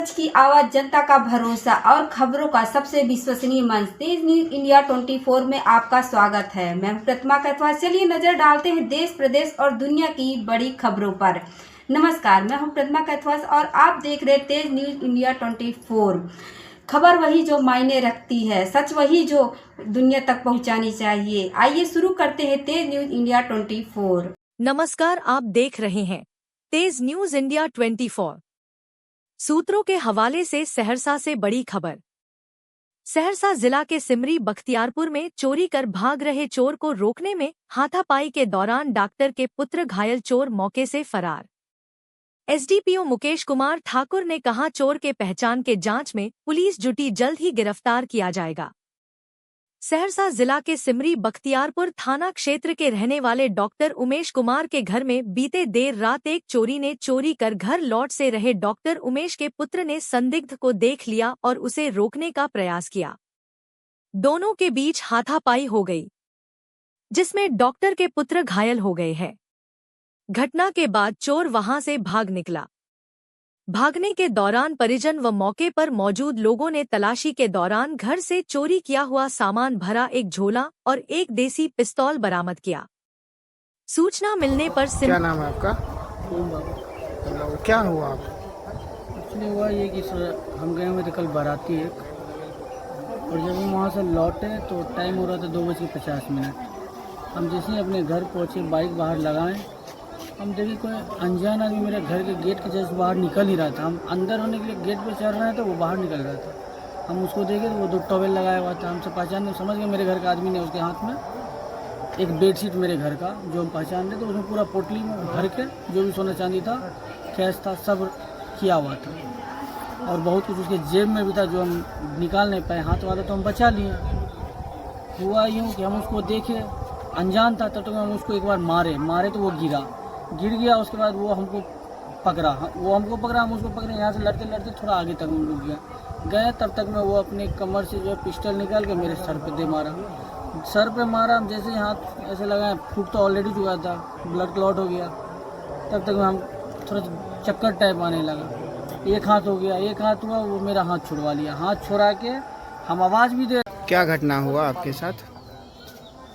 सच की आवाज, जनता का भरोसा और खबरों का सबसे विश्वसनीय मंच तेज न्यूज इंडिया 24 में आपका स्वागत है। मैं हूं प्रतिमा कैथवा। चलिए नजर डालते हैं देश, प्रदेश और दुनिया की बड़ी खबरों पर। नमस्कार, मैं हूं प्रतिमा कैथवा और आप देख रहे हैं तेज न्यूज इंडिया 24। खबर वही जो मायने रखती है, सच वही जो दुनिया तक पहुंचानी चाहिए। आइए शुरू करते हैं तेज न्यूज इंडिया 24। नमस्कार, आप देख रहे हैं तेज न्यूज इंडिया 24। सूत्रों के हवाले से सहरसा से बड़ी खबर। सहरसा जिला के सिमरी बख्तियारपुर में चोरी कर भाग रहे चोर को रोकने में हाथापाई के दौरान डॉक्टर के पुत्र घायल, चोर मौके से फरार। एसडीपीओ मुकेश कुमार ठाकुर ने कहा, चोर के पहचान के जांच में पुलिस जुटी, जल्द ही गिरफ्तार किया जाएगा। सहरसा जिला के सिमरी बख्तियारपुर थाना क्षेत्र के रहने वाले डॉक्टर उमेश कुमार के घर में बीते देर रात एक चोरी ने चोरी कर घर लौट से रहे डॉक्टर उमेश के पुत्र ने संदिग्ध को देख लिया और उसे रोकने का प्रयास किया। दोनों के बीच हाथापाई हो गई, जिसमें डॉक्टर के पुत्र घायल हो गए हैं। घटना के बाद चोर वहां से भाग निकला। भागने के दौरान परिजन व मौके पर मौजूद लोगों ने तलाशी के दौरान घर से चोरी किया हुआ सामान भरा एक झोला और एक देसी पिस्तौल बरामद किया। सूचना मिलने पर क्या नाम है आपका? क्या हुआ आप? एक्चुअली हुआ ये कि सर हम गए हुए थे कल बाराती एक, और जब हम वहाँ से लौटे तो टाइम हो रहा था 2:50। हम जैसे ही अपने घर पहुँचे, बाइक बाहर लगाएं, हम देखे कोई अनजान आदमी मेरे घर के गेट के जस्ट बाहर निकल ही रहा था। हम अंदर होने के लिए गेट पे चढ़ रहे थे, वो बाहर निकल रहा था। हम उसको देखे तो वो 2 टॉवेल लगाया हुआ था। हमसे पहचान नहीं, समझ गए मेरे घर का आदमी ने। उसके हाथ में एक बेडशीट मेरे घर का जो हम पहचान रहे थे, उसमें पूरा पोटली में भर के जो भी सोना चांदी था, कैश था, सब किया हुआ था। और बहुत कुछ उसके जेब में भी था जो हम निकाल नहीं पाए। हाथ वाला तो हम बचा लिए। हुआ यूँ कि हम उसको देखे, अनजान था, तब तक हम उसको एक बार मारे तो वो गिर गया। उसके बाद वो हमको पकड़ा, हम उसको पकड़े। यहाँ से लड़ते लड़ते थोड़ा आगे तक हम लोग गए। तब तक में वो अपने कमर से जो है पिस्टल निकाल के मेरे सर पे दे मारा। सर पे मारा, हम जैसे ही हाथ ऐसे लगाए, फूक तो ऑलरेडी चुका था, ब्लड क्लॉट हो गया। तब तक में हम थोड़ा चक्कर टाइप आने लगा। एक हाथ हो गया, एक हाथ हुआ, वो मेरा हाथ छुड़वा लिया। हाथ छुड़ा के हम आवाज़ भी दे। क्या घटना हुआ आपके साथ?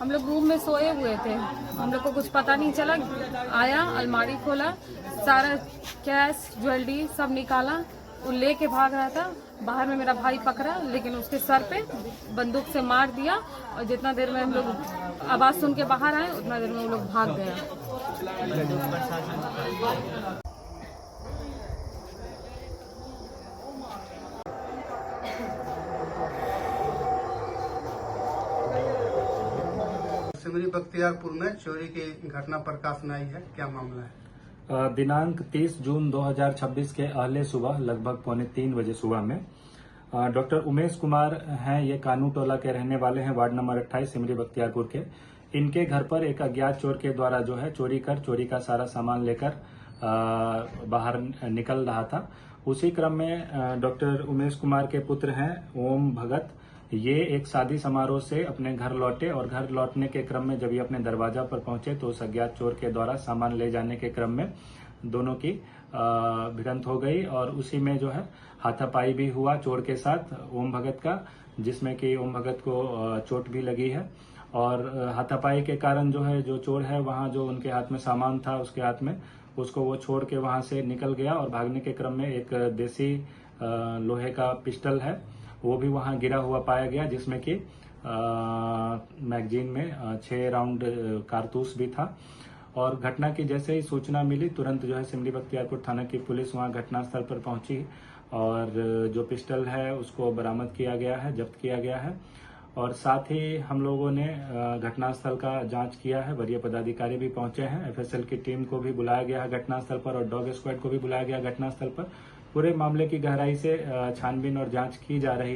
हम लोग रूम में सोए हुए थे, हम लोग को कुछ पता नहीं चला। आया, अलमारी खोला, सारा कैश ज्वेलरी सब निकाला, वो लेके भाग रहा था। बाहर में मेरा भाई पकड़ा, लेकिन उसके सर पे बंदूक से मार दिया। और जितना देर में हम लोग आवाज़ सुन के बाहर आए, उतना देर में वो लोग भाग गए। सिमरी बख्तियारपुर में चोरी की घटना प्रकाश में आई है, क्या मामला है? दिनांक 30 जून 2026 के अहले सुबह लगभग 2:45 बजे सुबह में डॉक्टर उमेश कुमार हैं, ये कानू टोला के रहने वाले हैं, वार्ड नंबर 28 सिमरी बख्तियारपुर के। इनके घर पर एक अज्ञात चोर के द्वारा जो है चोरी का सारा सामान लेकर बाहर निकल रहा था। उसी क्रम में डॉक्टर उमेश कुमार के पुत्र हैं ओम भगत, ये एक शादी समारोह से अपने घर लौटे और घर लौटने के क्रम में जब ये अपने दरवाजा पर पहुंचे तो उस अज्ञात चोर के द्वारा सामान ले जाने के क्रम में दोनों की भिड़ंत हो गई और उसी में जो है हाथापाई भी हुआ चोर के साथ ओम भगत का, जिसमें कि ओम भगत को चोट भी लगी है। और हाथापाई के कारण जो है जो चोर है वहां जो उनके हाथ में सामान था उसके हाथ में, उसको वो छोड़ के वहां से निकल गया और भागने के क्रम में एक देसी लोहे का पिस्टल है वो भी वहां गिरा हुआ पाया गया, जिसमें कि मैगजीन में 6 राउंड कारतूस भी था। और घटना की जैसे ही सूचना मिली, तुरंत जो है सिमरी बख्तियारपुर थाना की पुलिस वहां घटनास्थल पर पहुंची और जो पिस्टल है उसको बरामद किया गया है, जब्त किया गया है। और साथ ही हम लोगों ने घटनास्थल का जांच किया है, वरीय पदाधिकारी भी पहुंचे हैं, एफएसएल की टीम को भी बुलाया गया है घटनास्थल पर और डॉग स्क्वाड को भी बुलाया गया घटनास्थल पर। पूरे मामले की गहराई से छानबीन और जांच की जा रही है।